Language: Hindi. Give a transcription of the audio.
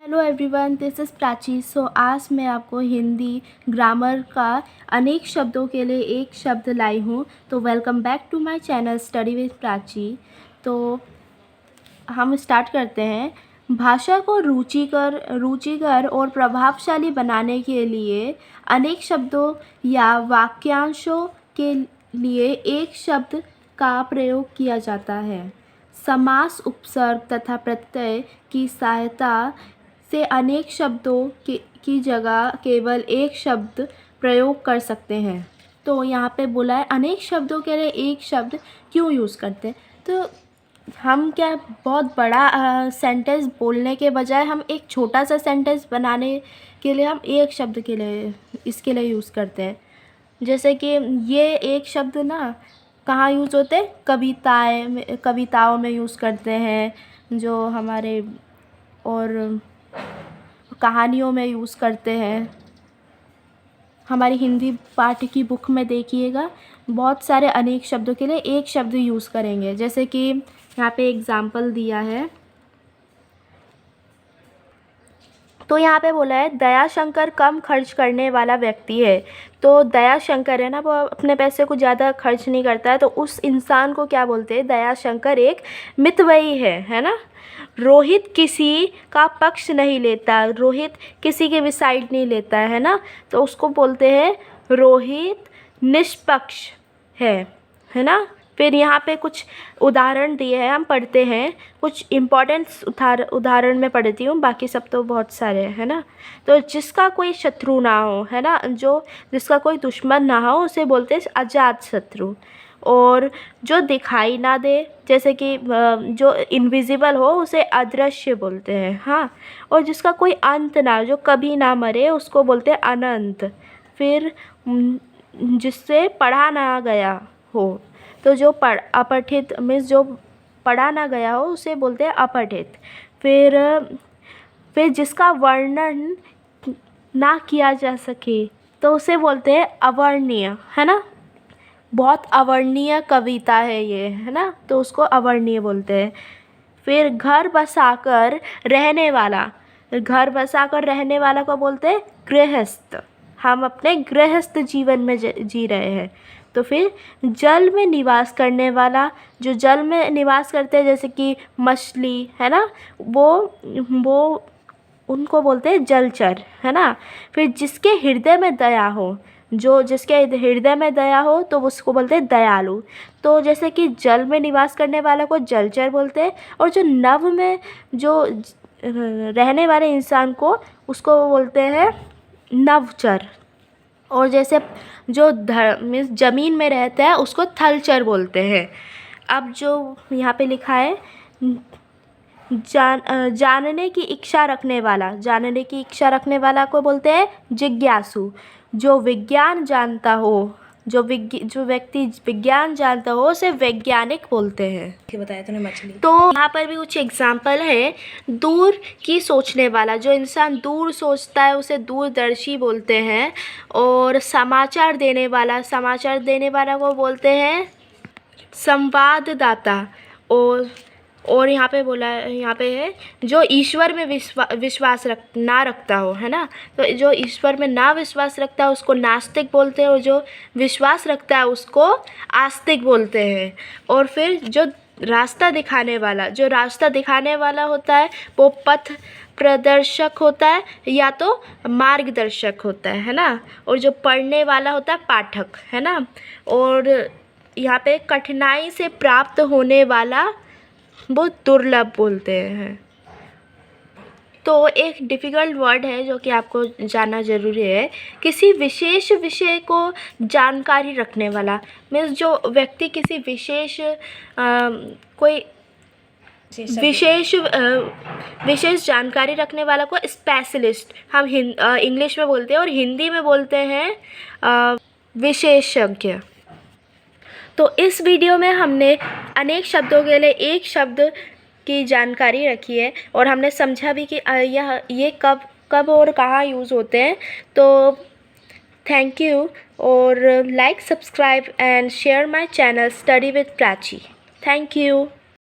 Hello everyone, this is Prachi. आज मैं आपको हिंदी ग्रामर का अनेक शब्दों के लिए एक शब्द लाई हूँ। तो welcome back to my channel study with Prachi. तो हम स्टार्ट करते हैं। भाषा को रुचिकर और प्रभावशाली बनाने के लिए अनेक शब्दों या वाक्यांशों के लिए एक शब्द का प्रयोग किया जाता है। समास, उपसर्ग तथा प्रत्यय की सहायता से अनेक शब्दों की जगह केवल एक शब्द प्रयोग कर सकते हैं। तो यहाँ पे बोला है अनेक शब्दों के लिए एक शब्द क्यों यूज़ करते हैं। तो हम क्या बहुत बड़ा सेंटेंस बोलने के बजाय हम एक छोटा सा सेंटेंस बनाने के लिए हम एक शब्द के लिए इसके लिए यूज़ करते हैं। जैसे कि ये एक शब्द ना कहाँ यूज़ होते हैं, कविताओं में यूज़ करते हैं, जो हमारे और कहानियों में यूज़ करते हैं। हमारी हिंदी पाठ की बुक में देखिएगा बहुत सारे अनेक शब्दों के लिए एक शब्द यूज़ करेंगे। जैसे कि यहाँ पे एग्जाम्पल दिया है। तो यहाँ पे बोला है दयाशंकर कम खर्च करने वाला व्यक्ति है। तो दयाशंकर है ना, वो अपने पैसे को ज़्यादा खर्च नहीं करता है, तो उस इंसान को क्या बोलते हैं, दयाशंकर एक मितव्ययी है ना। रोहित किसी का पक्ष नहीं लेता, रोहित किसी के भी साइड नहीं लेता है ना, तो उसको बोलते हैं रोहित निष्पक्ष है ना। फिर यहाँ पे कुछ उदाहरण दिए हैं, हम पढ़ते हैं। कुछ इम्पोर्टेंट उदाहरण में पढ़ती हूँ, बाकी सब तो बहुत सारे है ना। तो जिसका कोई शत्रु ना हो है ना, जिसका कोई दुश्मन ना हो उसे बोलते हैं अजात शत्रु। और जो दिखाई ना दे, जैसे कि जो इनविजिबल हो उसे अदृश्य बोलते हैं। हाँ, और जिसका कोई अंत ना, जो कभी ना मरे, उसको बोलते हैं अनंत। फिर जिससे पढ़ा ना गया हो, तो जो अपठित मीन्स जो पढ़ा ना गया हो उसे बोलते हैं अपठित। फिर जिसका वर्णन ना किया जा सके तो उसे बोलते हैं अवर्णनीय, है ना। बहुत अवर्णनीय कविता है ये, है ना, तो उसको अवर्णनीय बोलते हैं। फिर घर बसाकर रहने वाला को बोलते हैं गृहस्थ। हम अपने गृहस्थ जीवन में जी रहे हैं। तो फिर जल में निवास करने वाला, जो जल में निवास करते हैं जैसे कि मछली है ना, वो उनको बोलते हैं जलचर, है ना। फिर जिसके हृदय में दया हो, जिसके हृदय में दया हो तो उसको बोलते हैं दयालु। तो जैसे कि जल में निवास करने वाला को जलचर बोलते हैं, और जो नभ में जो रहने वाले इंसान को उसको बोलते हैं नभचर। और जैसे जो मीन्स ज़मीन में रहता है उसको थलचर बोलते हैं। अब जो यहाँ पे लिखा है जानने की इच्छा रखने वाला को बोलते हैं जिज्ञासु। जो व्यक्ति विज्ञान जानता हो उसे वैज्ञानिक बोलते हैं। बताया तूने मछली। तो यहाँ पर भी कुछ एग्जाम्पल है। दूर की सोचने वाला, जो इंसान दूर सोचता है उसे दूरदर्शी बोलते हैं। और समाचार देने वाला को बोलते हैं संवाददाता। और यहाँ पे है जो ईश्वर में विश्वास ना रखता हो, है ना। तो जो ईश्वर में ना विश्वास रखता है उसको नास्तिक बोलते हैं, और जो विश्वास रखता है उसको आस्तिक बोलते हैं। और फिर जो रास्ता दिखाने वाला होता है वो पथ प्रदर्शक होता है या तो मार्गदर्शक होता है ना। और जो पढ़ने वाला होता है पाठक, है ना। और यहाँ पे कठिनाई से प्राप्त होने वाला वो दुर्लभ बोलते हैं। तो एक डिफ़िकल्ट वर्ड है जो कि आपको जानना ज़रूरी है। किसी विशेष विषय को जानकारी रखने वाला, मीन्स जो व्यक्ति किसी विशेष जानकारी रखने वाला को स्पेशलिस्ट हम इंग्लिश में बोलते हैं, और हिंदी में बोलते हैं विशेषज्ञ। तो इस वीडियो में हमने अनेक शब्दों के लिए एक शब्द की जानकारी रखी है, और हमने समझा भी कि ये कब और कहाँ यूज़ होते हैं। तो थैंक यू, और like, subscribe and share my channel study with Prachi. Thank you.